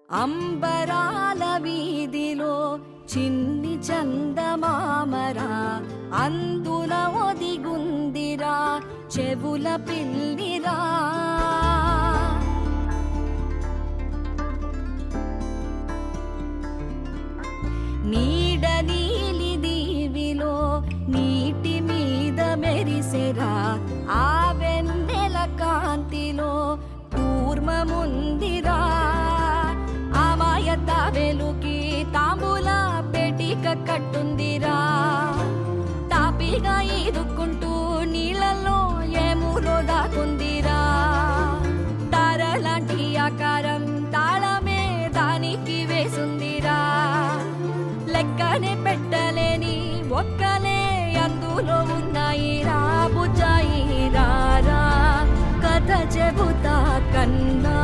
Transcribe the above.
అంబరాల వీధిలో చిన్ని చందమామరా, అందున ఒదిగుందిరా చెవుల పిల్లిరా. నీడ నీలి దీవిలో నీటి మీద మెరిసెరా, ఆ వెన్నెల కాంతిలో కూర్మముందిరా. అమాయత వెలుకి తాంబూల పెటిక కట్టుందిరా, తాపిగా ఈదుకుంటూ నీళ్ళల్లో ఏములో దాకుందిరా. తారలాంటి ఆకారం తాళమే దానికి వేసుందిరా, లెక్కనే పెట్టలేని ఒక్కలే అందులో ఉన్నాయిరా. బుజ్జాయి రారా కథ చెబుతా కన్నా